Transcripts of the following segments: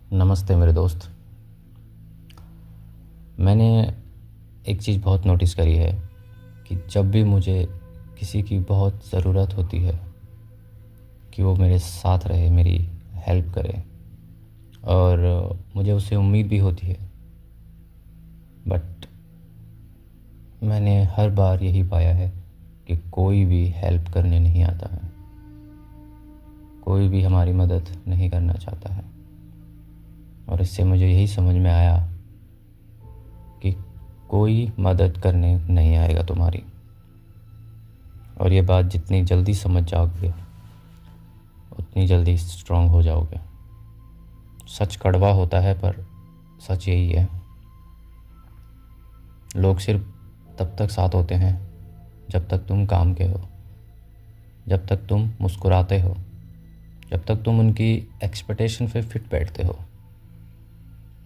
नमस्ते मेरे दोस्त। मैंने एक चीज़ बहुत नोटिस करी है कि जब भी मुझे किसी की बहुत ज़रूरत होती है कि वो मेरे साथ रहे, मेरी हेल्प करे, और मुझे उससे उम्मीद भी होती है, बट मैंने हर बार यही पाया है कि कोई भी हेल्प करने नहीं आता है, कोई भी हमारी मदद नहीं करना चाहता है। और इससे मुझे यही समझ में आया कि कोई मदद करने नहीं आएगा तुम्हारी। और ये बात जितनी जल्दी समझ जाओगे उतनी जल्दी स्ट्रांग हो जाओगे। सच कड़वा होता है पर सच यही है। लोग सिर्फ तब तक साथ होते हैं जब तक तुम काम के हो, जब तक तुम मुस्कुराते हो, जब तक तुम उनकी एक्सपेक्टेशन पे फिट बैठते हो।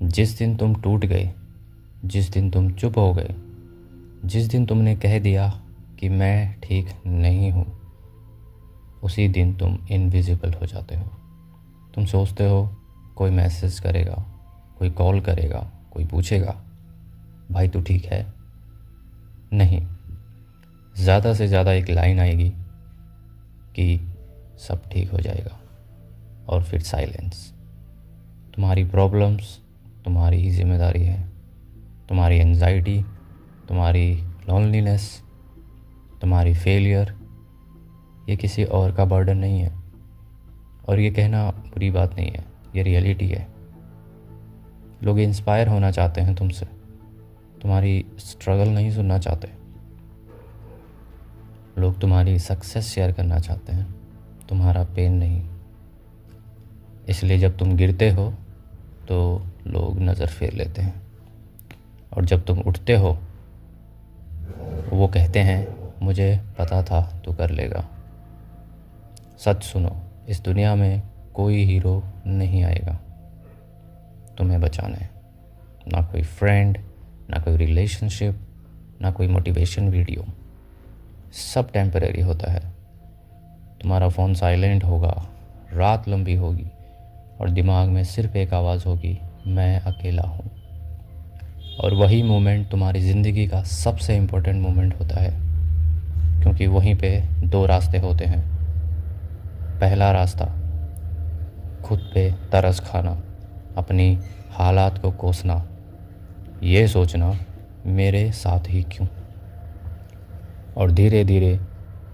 जिस दिन तुम टूट गए, जिस दिन तुम चुप हो गए, जिस दिन तुमने कह दिया कि मैं ठीक नहीं हूँ, उसी दिन तुम इनविजिबल हो जाते हो। तुम सोचते हो कोई मैसेज करेगा, कोई कॉल करेगा, कोई पूछेगा भाई तू ठीक है। नहीं, ज़्यादा से ज़्यादा एक लाइन आएगी कि सब ठीक हो जाएगा, और फिर साइलेंस। तुम्हारी प्रॉब्लम्स तुम्हारी ही जिम्मेदारी है। तुम्हारी एंजाइटी, तुम्हारी लोनलीनेस, तुम्हारी फेलियर, ये किसी और का बर्डन नहीं है। और ये कहना बुरी बात नहीं है, ये रियलिटी है। लोग इंस्पायर होना चाहते हैं तुमसे, तुम्हारी स्ट्रगल नहीं सुनना चाहते। लोग तुम्हारी सक्सेस शेयर करना चाहते हैं, तुम्हारा पेन नहीं। इसलिए जब तुम गिरते हो तो लोग नज़र फेर लेते हैं, और जब तुम उठते हो वो कहते हैं मुझे पता था तू कर लेगा। सच सुनो, इस दुनिया में कोई हीरो नहीं आएगा तुम्हें बचाने। ना कोई फ्रेंड, ना कोई रिलेशनशिप, ना कोई मोटिवेशन वीडियो। सब टेम्परेरी होता है। तुम्हारा फ़ोन साइलेंट होगा, रात लंबी होगी, और दिमाग में सिर्फ एक आवाज़ होगी, मैं अकेला हूँ। और वही मोमेंट तुम्हारी ज़िंदगी का सबसे इम्पोर्टेंट मोमेंट होता है, क्योंकि वहीं पे दो रास्ते होते हैं। पहला रास्ता खुद पे तरस खाना, अपनी हालात को कोसना, ये सोचना मेरे साथ ही क्यों, और धीरे धीरे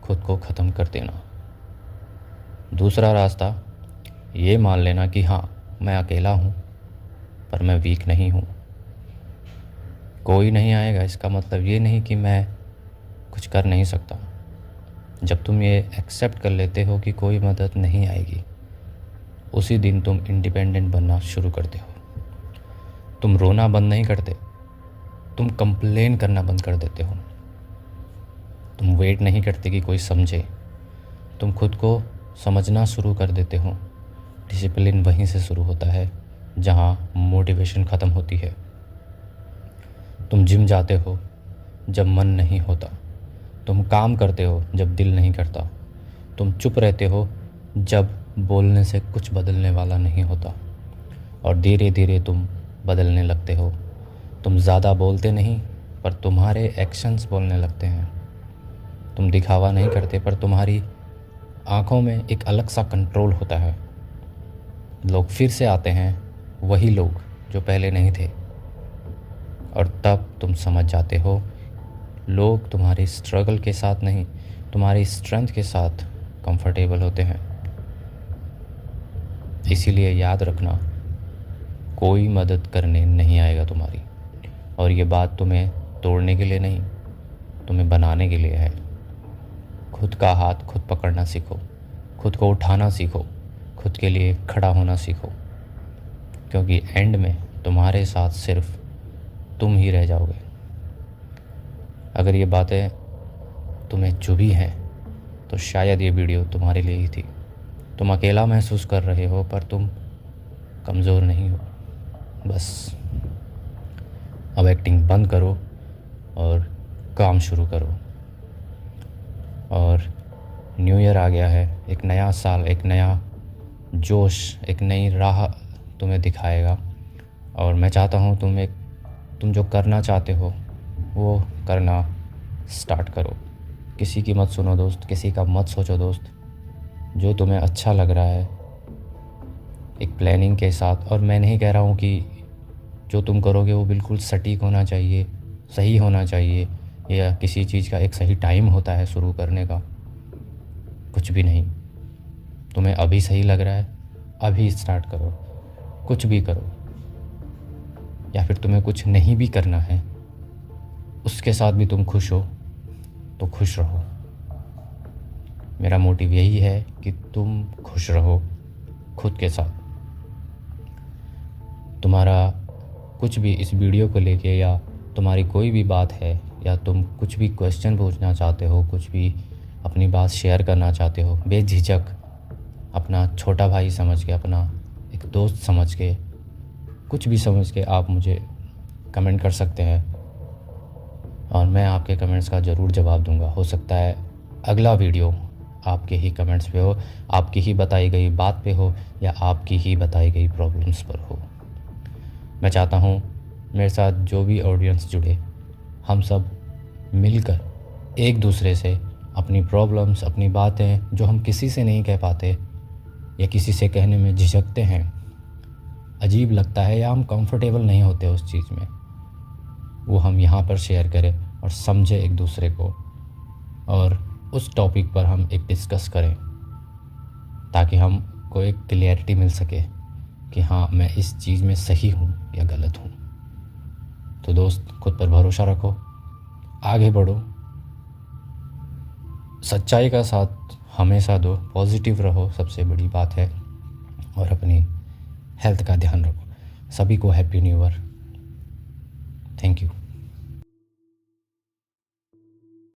खुद को ख़त्म कर देना। दूसरा रास्ता ये मान लेना कि हाँ मैं अकेला हूँ, पर मैं वीक नहीं हूँ। कोई नहीं आएगा इसका मतलब ये नहीं कि मैं कुछ कर नहीं सकता। जब तुम ये एक्सेप्ट कर लेते हो कि कोई मदद नहीं आएगी, उसी दिन तुम इंडिपेंडेंट बनना शुरू करते हो। तुम रोना बंद नहीं करते, तुम कंप्लेन करना बंद कर देते हो। तुम वेट नहीं करते कि कोई समझे, तुम खुद को समझना शुरू कर देते हो। डिसिप्लिन वहीं से शुरू होता है जहाँ मोटिवेशन ख़त्म होती है। तुम जिम जाते हो जब मन नहीं होता, तुम काम करते हो जब दिल नहीं करता, तुम चुप रहते हो जब बोलने से कुछ बदलने वाला नहीं होता, और धीरे धीरे तुम बदलने लगते हो। तुम ज़्यादा बोलते नहीं, पर तुम्हारे एक्शंस बोलने लगते हैं। तुम दिखावा नहीं करते, पर तुम्हारी आँखों में एक अलग सा कंट्रोल होता है। लोग फिर से आते हैं, वही लोग जो पहले नहीं थे, और तब तुम समझ जाते हो लोग तुम्हारी स्ट्रगल के साथ नहीं, तुम्हारी स्ट्रेंथ के साथ कंफर्टेबल होते हैं। इसीलिए याद रखना, कोई मदद करने नहीं आएगा तुम्हारी। और ये बात तुम्हें तोड़ने के लिए नहीं, तुम्हें बनाने के लिए है। खुद का हाथ खुद पकड़ना सीखो, खुद को उठाना सीखो, खुद के लिए खड़ा होना सीखो, क्योंकि एंड में तुम्हारे साथ सिर्फ तुम ही रह जाओगे। अगर ये बातें तुम्हें चुभी हैं तो शायद ये वीडियो तुम्हारे लिए ही थी। तुम अकेला महसूस कर रहे हो, पर तुम कमज़ोर नहीं हो। बस अब एक्टिंग बंद करो और काम शुरू करो। और न्यू ईयर आ गया है, एक नया साल, एक नया जोश, एक नई राह तुम्हें दिखाएगा। और मैं चाहता हूँ तुम जो करना चाहते हो वो करना स्टार्ट करो। किसी की मत सुनो दोस्त, किसी का मत सोचो दोस्त। जो तुम्हें अच्छा लग रहा है एक प्लानिंग के साथ, और मैं नहीं कह रहा हूँ कि जो तुम करोगे वो बिल्कुल सटीक होना चाहिए, सही होना चाहिए, या किसी चीज़ का एक सही टाइम होता है शुरू करने का। कुछ भी नहीं। तुम्हें अभी सही लग रहा है, अभी स्टार्ट करो। कुछ भी करो, या फिर तुम्हें कुछ नहीं भी करना है, उसके साथ भी तुम खुश हो तो खुश रहो। मेरा मोटिव यही है कि तुम खुश रहो खुद के साथ। तुम्हारा कुछ भी इस वीडियो को लेके, या तुम्हारी कोई भी बात है, या तुम कुछ भी क्वेश्चन पूछना चाहते हो, कुछ भी अपनी बात शेयर करना चाहते हो, बेझिझक अपना छोटा भाई समझ के, अपना एक दोस्त समझ के, कुछ भी समझ के आप मुझे कमेंट कर सकते हैं, और मैं आपके कमेंट्स का ज़रूर जवाब दूंगा। हो सकता है अगला वीडियो आपके ही कमेंट्स पे हो, आपकी ही बताई गई बात पे हो, या आपकी ही बताई गई प्रॉब्लम्स पर हो। मैं चाहता हूँ मेरे साथ जो भी ऑडियंस जुड़े, हम सब मिलकर एक दूसरे से अपनी प्रॉब्लम्स, अपनी बातें जो हम किसी से नहीं कह पाते, या किसी से कहने में झिझकते हैं, अजीब लगता है, या हम कंफर्टेबल नहीं होते उस चीज़ में, वो हम यहाँ पर शेयर करें और समझे एक दूसरे को, और उस टॉपिक पर हम एक डिस्कस करें, ताकि हमको एक क्लियरिटी मिल सके कि हाँ, मैं इस चीज़ में सही हूँ या गलत हूँ। तो दोस्त, खुद पर भरोसा रखो, आगे बढ़ो, सच्चाई का साथ हमेशा दो, पॉजिटिव रहो, सबसे बड़ी बात है, और अपनी हेल्थ का ध्यान रखो। सभी को happy new year. Thank you.